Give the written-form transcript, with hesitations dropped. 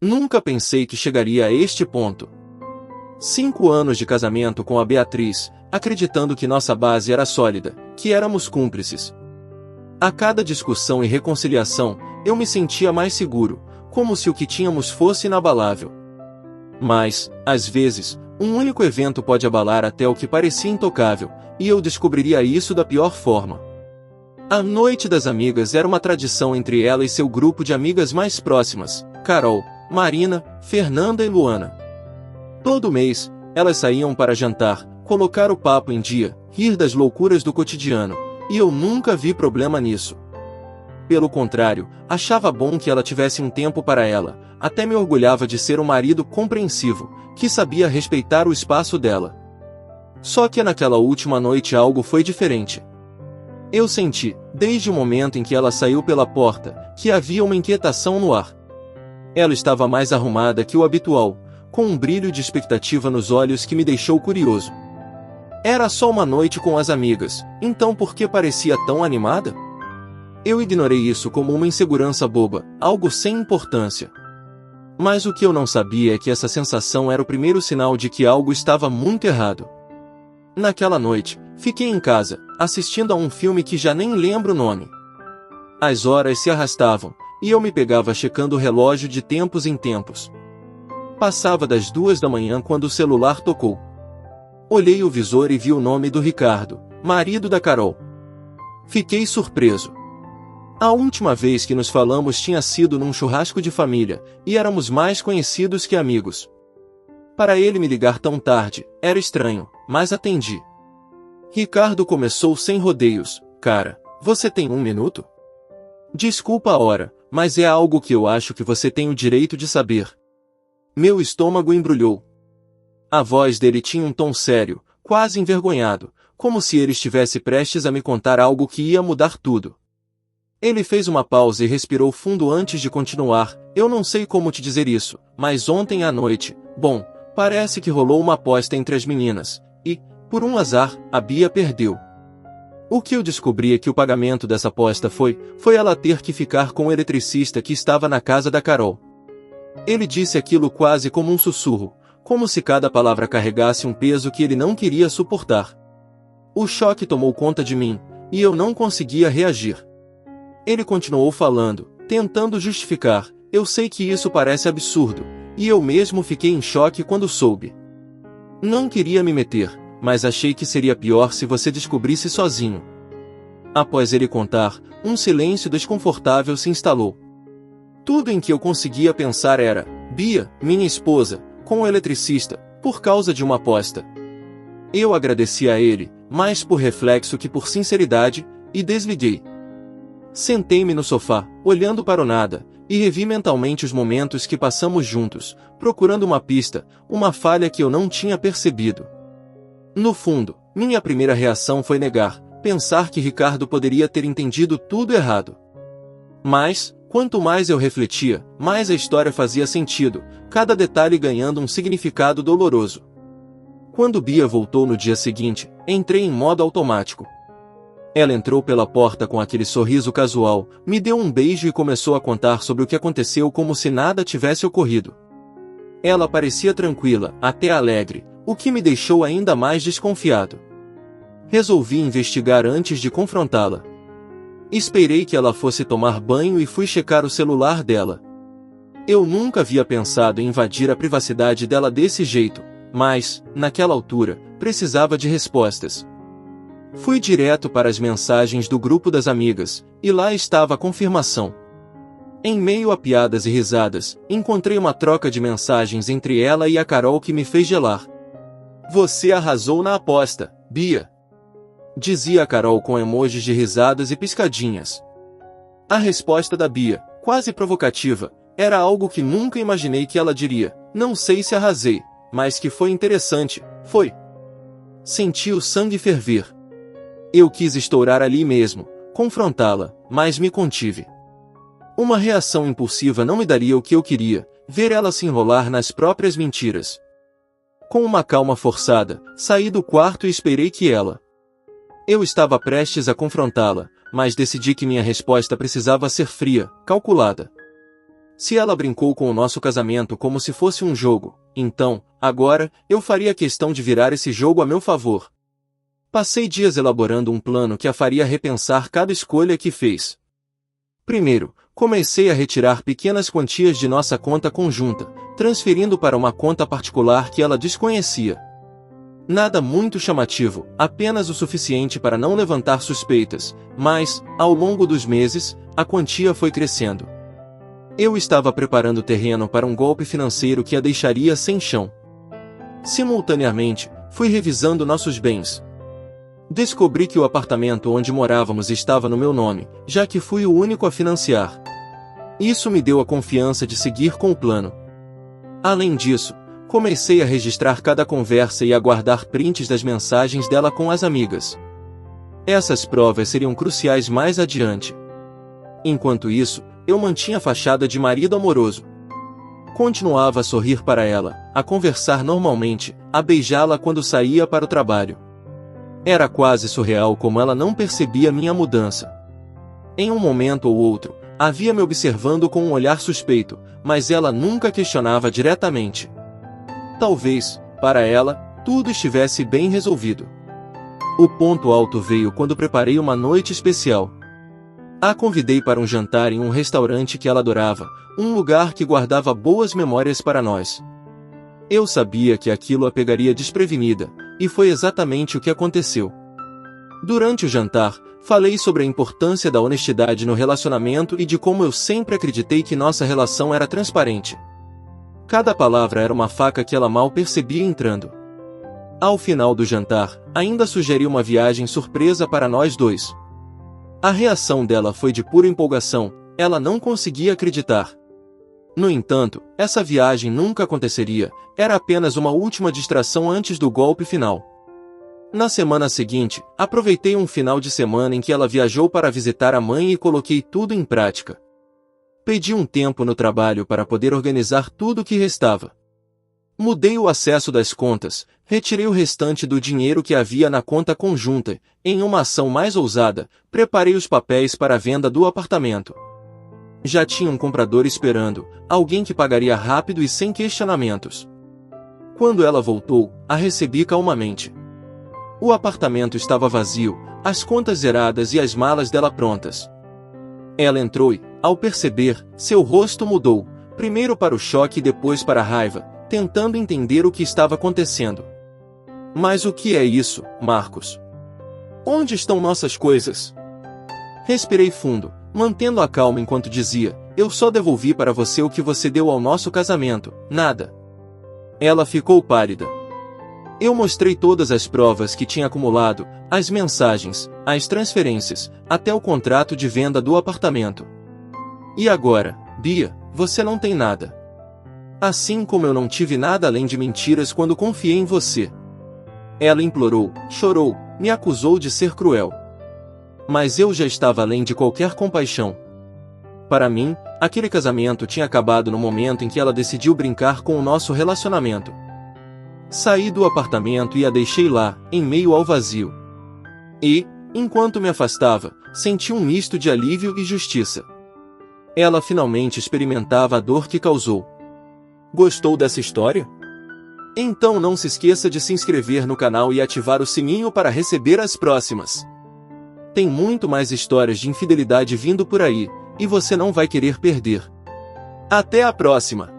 Nunca pensei que chegaria a este ponto. 5 anos de casamento com a Beatriz, acreditando que nossa base era sólida, que éramos cúmplices. A cada discussão e reconciliação, eu me sentia mais seguro, como se o que tínhamos fosse inabalável. Mas, às vezes, um único evento pode abalar até o que parecia intocável, e eu descobriria isso da pior forma. A Noite das Amigas era uma tradição entre ela e seu grupo de amigas mais próximas, Carol, Marina, Fernanda e Luana. Todo mês, elas saíam para jantar, colocar o papo em dia, rir das loucuras do cotidiano, e eu nunca vi problema nisso. Pelo contrário, achava bom que ela tivesse um tempo para ela, até me orgulhava de ser um marido compreensivo, que sabia respeitar o espaço dela. Só que naquela última noite algo foi diferente. Eu senti, desde o momento em que ela saiu pela porta, que havia uma inquietação no ar. Ela estava mais arrumada que o habitual, com um brilho de expectativa nos olhos que me deixou curioso. Era só uma noite com as amigas, então por que parecia tão animada? Eu ignorei isso como uma insegurança boba, algo sem importância. Mas o que eu não sabia é que essa sensação era o primeiro sinal de que algo estava muito errado. Naquela noite, fiquei em casa, assistindo a um filme que já nem lembro o nome. As horas se arrastavam, e eu me pegava checando o relógio de tempos em tempos. Passava das 2 da manhã quando o celular tocou. Olhei o visor e vi o nome do Ricardo, marido da Carol. Fiquei surpreso. A última vez que nos falamos tinha sido num churrasco de família, e éramos mais conhecidos que amigos. Para ele me ligar tão tarde, era estranho, mas atendi. Ricardo começou sem rodeios. Cara, você tem 1 minuto? Desculpa a hora, mas é algo que eu acho que você tem o direito de saber. Meu estômago embrulhou. A voz dele tinha um tom sério, quase envergonhado, como se ele estivesse prestes a me contar algo que ia mudar tudo. Ele fez uma pausa e respirou fundo antes de continuar. Eu não sei como te dizer isso, mas ontem à noite, bom, parece que rolou uma aposta entre as meninas, e, por um azar, a Bia perdeu. O que eu descobri é que o pagamento dessa aposta foi ela ter que ficar com o eletricista que estava na casa da Carol. Ele disse aquilo quase como um sussurro, como se cada palavra carregasse um peso que ele não queria suportar. O choque tomou conta de mim, e eu não conseguia reagir. Ele continuou falando, tentando justificar. Eu sei que isso parece absurdo, e eu mesmo fiquei em choque quando soube. Não queria me meter, mas achei que seria pior se você descobrisse sozinho. Após ele contar, um silêncio desconfortável se instalou. Tudo em que eu conseguia pensar era, Bia, minha esposa, com o eletricista, por causa de uma aposta. Eu agradeci a ele, mais por reflexo que por sinceridade, e desliguei. Sentei-me no sofá, olhando para o nada, e revi mentalmente os momentos que passamos juntos, procurando uma pista, uma falha que eu não tinha percebido. No fundo, minha primeira reação foi negar, pensar que Ricardo poderia ter entendido tudo errado. Mas, quanto mais eu refletia, mais a história fazia sentido, cada detalhe ganhando um significado doloroso. Quando Bia voltou no dia seguinte, entrei em modo automático. Ela entrou pela porta com aquele sorriso casual, me deu um beijo e começou a contar sobre o que aconteceu como se nada tivesse ocorrido. Ela parecia tranquila, até alegre, o que me deixou ainda mais desconfiado. Resolvi investigar antes de confrontá-la. Esperei que ela fosse tomar banho e fui checar o celular dela. Eu nunca havia pensado em invadir a privacidade dela desse jeito, mas, naquela altura, precisava de respostas. Fui direto para as mensagens do grupo das amigas, e lá estava a confirmação. Em meio a piadas e risadas, encontrei uma troca de mensagens entre ela e a Carol que me fez gelar. Você arrasou na aposta, Bia. Dizia a Carol com emojis de risadas e piscadinhas. A resposta da Bia, quase provocativa, era algo que nunca imaginei que ela diria. Não sei se arrasei, mas que foi interessante, foi. Senti o sangue ferver. Eu quis estourar ali mesmo, confrontá-la, mas me contive. Uma reação impulsiva não me daria o que eu queria, ver ela se enrolar nas próprias mentiras. Com uma calma forçada, saí do quarto e esperei que ela. Eu estava prestes a confrontá-la, mas decidi que minha resposta precisava ser fria, calculada. Se ela brincou com o nosso casamento como se fosse um jogo, então, agora, eu faria questão de virar esse jogo a meu favor. Passei dias elaborando um plano que a faria repensar cada escolha que fez. Primeiro, comecei a retirar pequenas quantias de nossa conta conjunta, transferindo para uma conta particular que ela desconhecia. Nada muito chamativo, apenas o suficiente para não levantar suspeitas, mas, ao longo dos meses, a quantia foi crescendo. Eu estava preparando o terreno para um golpe financeiro que a deixaria sem chão. Simultaneamente, fui revisando nossos bens. Descobri que o apartamento onde morávamos estava no meu nome, já que fui o único a financiar. Isso me deu a confiança de seguir com o plano. Além disso, comecei a registrar cada conversa e a guardar prints das mensagens dela com as amigas. Essas provas seriam cruciais mais adiante. Enquanto isso, eu mantinha a fachada de marido amoroso. Continuava a sorrir para ela, a conversar normalmente, a beijá-la quando saía para o trabalho. Era quase surreal como ela não percebia minha mudança. Em um momento ou outro, havia me observando com um olhar suspeito, mas ela nunca questionava diretamente. Talvez, para ela, tudo estivesse bem resolvido. O ponto alto veio quando preparei uma noite especial. A convidei para um jantar em um restaurante que ela adorava, um lugar que guardava boas memórias para nós. Eu sabia que aquilo a pegaria desprevenida, e foi exatamente o que aconteceu. Durante o jantar, falei sobre a importância da honestidade no relacionamento e de como eu sempre acreditei que nossa relação era transparente. Cada palavra era uma faca que ela mal percebia entrando. Ao final do jantar, ainda sugeri uma viagem surpresa para nós dois. A reação dela foi de pura empolgação, ela não conseguia acreditar. No entanto, essa viagem nunca aconteceria, era apenas uma última distração antes do golpe final. Na semana seguinte, aproveitei um final de semana em que ela viajou para visitar a mãe e coloquei tudo em prática. Pedi um tempo no trabalho para poder organizar tudo o que restava. Mudei o acesso das contas, retirei o restante do dinheiro que havia na conta conjunta, em uma ação mais ousada, preparei os papéis para a venda do apartamento. Já tinha um comprador esperando, alguém que pagaria rápido e sem questionamentos. Quando ela voltou, a recebi calmamente. O apartamento estava vazio, as contas zeradas e as malas dela prontas. Ela entrou e, ao perceber, seu rosto mudou, primeiro para o choque e depois para a raiva, tentando entender o que estava acontecendo. Mas o que é isso, Marcos? Onde estão nossas coisas? Respirei fundo, mantendo a calma enquanto dizia, eu só devolvi para você o que você deu ao nosso casamento, nada. Ela ficou pálida. Eu mostrei todas as provas que tinha acumulado, as mensagens, as transferências, até o contrato de venda do apartamento. E agora, Bia, você não tem nada. Assim como eu não tive nada além de mentiras quando confiei em você. Ela implorou, chorou, me acusou de ser cruel. Mas eu já estava além de qualquer compaixão. Para mim, aquele casamento tinha acabado no momento em que ela decidiu brincar com o nosso relacionamento. Saí do apartamento e a deixei lá, em meio ao vazio. E, enquanto me afastava, senti um misto de alívio e justiça. Ela finalmente experimentava a dor que causou. Gostou dessa história? Então não se esqueça de se inscrever no canal e ativar o sininho para receber as próximas. Tem muito mais histórias de infidelidade vindo por aí, e você não vai querer perder. Até a próxima!